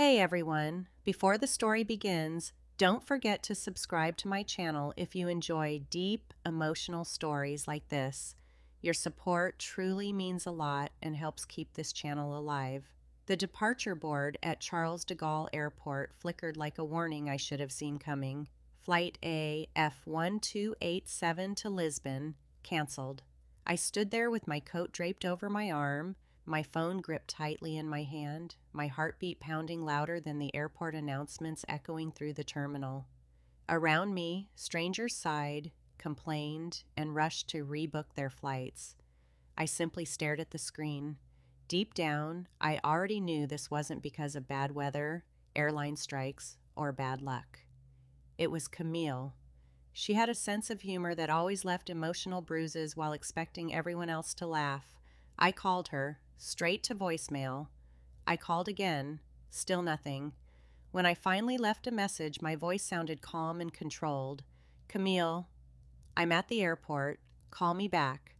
Hey everyone! Before the story begins, don't forget to subscribe to my channel if you enjoy deep, emotional stories like this. Your support truly means a lot and helps keep this channel alive. The departure board at Charles de Gaulle Airport flickered like a warning I should have seen coming. Flight AF1287 to Lisbon, canceled. I stood there with my coat draped over my arm, my phone gripped tightly in my hand, my heartbeat pounding louder than the airport announcements echoing through the terminal. Around me, strangers sighed, complained, and rushed to rebook their flights. I simply stared at the screen. Deep down, I already knew this wasn't because of bad weather, airline strikes, or bad luck. It was Camille. She had a sense of humor that always left emotional bruises while expecting everyone else to laugh. I called her, straight to voicemail. I called again, still nothing. When I finally left a message, my voice sounded calm and controlled. Camille, I'm at the airport. Call me back.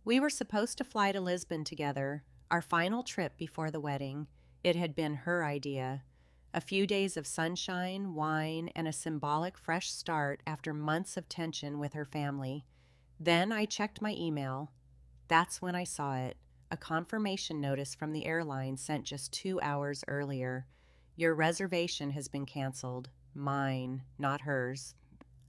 We were supposed to fly to Lisbon together, our final trip before the wedding. It had been her idea. A few days of sunshine, wine, and a symbolic fresh start after months of tension with her family. Then I checked my email. That's when I saw it, a confirmation notice from the airline sent just 2 hours earlier. Your reservation has been canceled. Mine, not hers.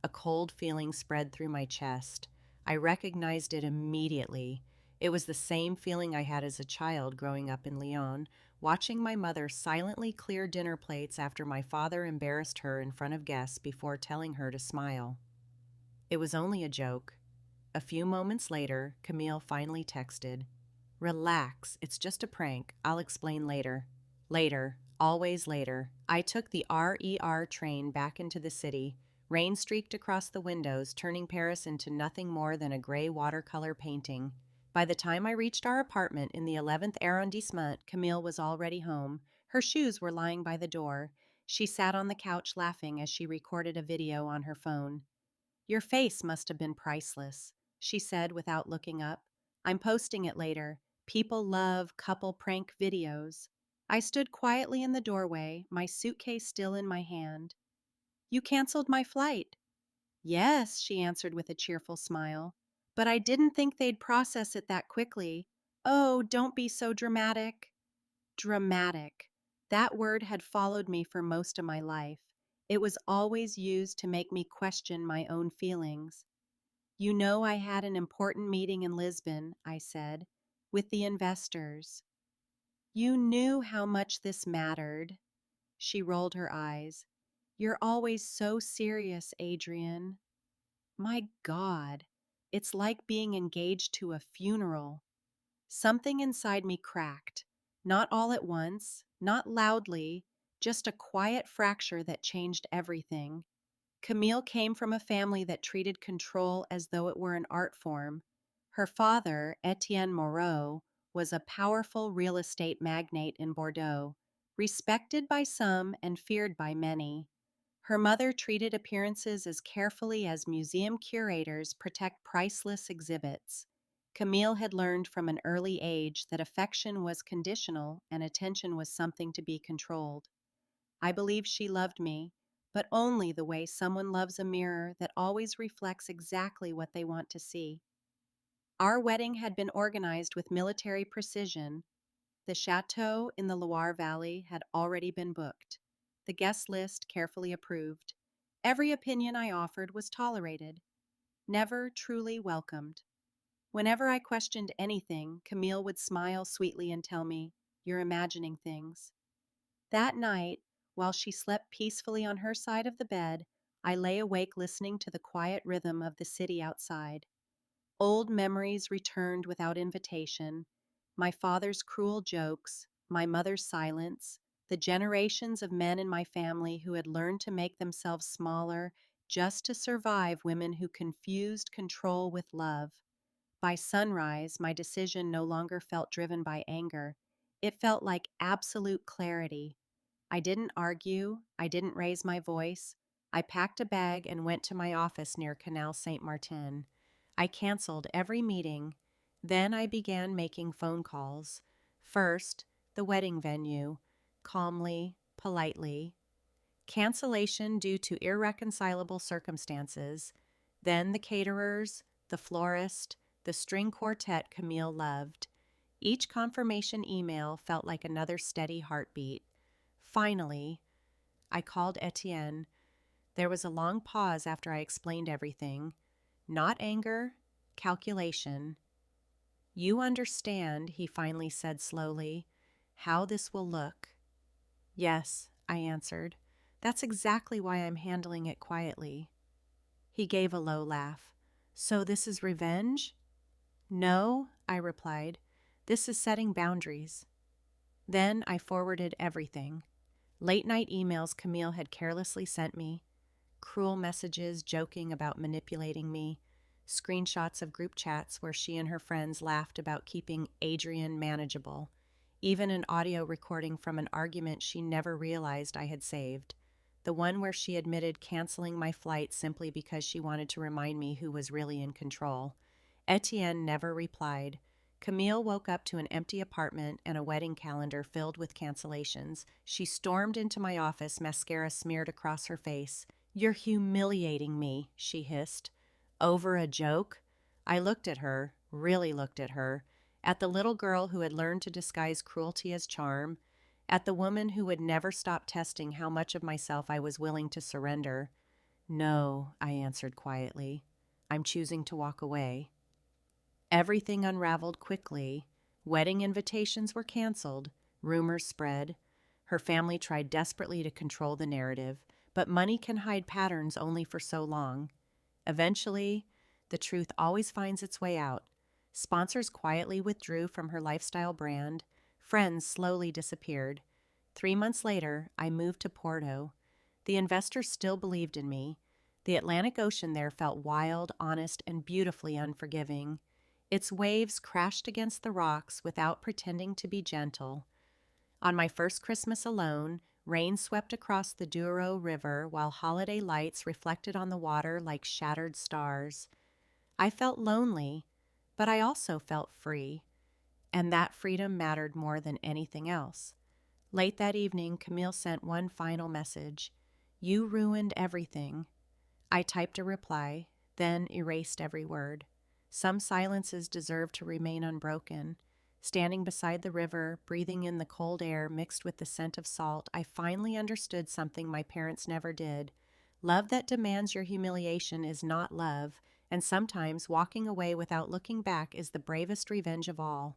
A cold feeling spread through my chest. I recognized it immediately. It was the same feeling I had as a child growing up in Lyon, watching my mother silently clear dinner plates after my father embarrassed her in front of guests before telling her to smile. It was only a joke. A few moments later, Camille finally texted, "Relax, it's just a prank. I'll explain later." Later, always later. I took the RER train back into the city. Rain streaked across the windows, turning Paris into nothing more than a gray watercolor painting. By the time I reached our apartment in the 11th arrondissement, Camille was already home. Her shoes were lying by the door. She sat on the couch laughing as she recorded a video on her phone. "Your face must have been priceless," she said without looking up. "I'm posting it later. People love couple prank videos." I stood quietly in the doorway, my suitcase still in my hand. "You canceled my flight." "Yes," she answered with a cheerful smile. "But I didn't think they'd process it that quickly." "Oh, don't be so dramatic." Dramatic. That word had followed me for most of my life. It was always used to make me question my own feelings. "You know I had an important meeting in Lisbon," I said, "with the investors." "You knew how much this mattered." She rolled her eyes. "You're always so serious, Adrian." My God, it's like being engaged to a funeral. Something inside me cracked. Not all at once, not loudly, just a quiet fracture that changed everything. Camille came from a family that treated control as though it were an art form. Her father, Etienne Moreau, was a powerful real estate magnate in Bordeaux, respected by some and feared by many. Her mother treated appearances as carefully as museum curators protect priceless exhibits. Camille had learned from an early age that affection was conditional and attention was something to be controlled. I believe she loved me, but only the way someone loves a mirror that always reflects exactly what they want to see. Our wedding had been organized with military precision. The chateau in the Loire Valley had already been booked, the guest list carefully approved. Every opinion I offered was tolerated, never truly welcomed. Whenever I questioned anything, Camille would smile sweetly and tell me, "You're imagining things." That night, while she slept peacefully on her side of the bed, I lay awake listening to the quiet rhythm of the city outside. Old memories returned without invitation. My father's cruel jokes, my mother's silence, the generations of men in my family who had learned to make themselves smaller just to survive women who confused control with love. By sunrise, my decision no longer felt driven by anger. It felt like absolute clarity. I didn't argue. I didn't raise my voice. I packed a bag and went to my office near Canal Saint-Martin. I canceled every meeting. Then I began making phone calls. First, the wedding venue. Calmly, politely. Cancellation due to irreconcilable circumstances. Then the caterers, the florist, the string quartet Camille loved. Each confirmation email felt like another steady heartbeat. Finally, I called Etienne. There was a long pause after I explained everything. Not anger, calculation. You understand, he finally said slowly, how this will look. Yes, I answered. That's exactly why I'm handling it quietly. He gave a low laugh. So this is revenge? No, I replied. This is setting boundaries. Then I forwarded everything. Late-night emails Camille had carelessly sent me, cruel messages joking about manipulating me, screenshots of group chats where she and her friends laughed about keeping Adrian manageable, even an audio recording from an argument she never realized I had saved, the one where she admitted canceling my flight simply because she wanted to remind me who was really in control. Etienne never replied. Camille woke up to an empty apartment and a wedding calendar filled with cancellations. She stormed into my office, mascara smeared across her face. "You're humiliating me," she hissed. Over a joke? I looked at her, really looked at her, at the little girl who had learned to disguise cruelty as charm, at the woman who would never stop testing how much of myself I was willing to surrender. No, I answered quietly. I'm choosing to walk away. Everything unraveled quickly. Wedding invitations were canceled. Rumors spread. Her family tried desperately to control the narrative, but money can hide patterns only for so long. Eventually, the truth always finds its way out. Sponsors quietly withdrew from her lifestyle brand. Friends slowly disappeared. 3 months later, I moved to Porto. The investors still believed in me. The Atlantic Ocean there felt wild, honest, and beautifully unforgiving. Its waves crashed against the rocks without pretending to be gentle. On my first Christmas alone, rain swept across the Douro River while holiday lights reflected on the water like shattered stars. I felt lonely, but I also felt free, and that freedom mattered more than anything else. Late that evening, Camille sent one final message. "You ruined everything." I typed a reply, then erased every word. Some silences deserve to remain unbroken. Standing beside the river, breathing in the cold air mixed with the scent of salt, I finally understood something my parents never did. Love that demands your humiliation is not love, and sometimes walking away without looking back is the bravest revenge of all.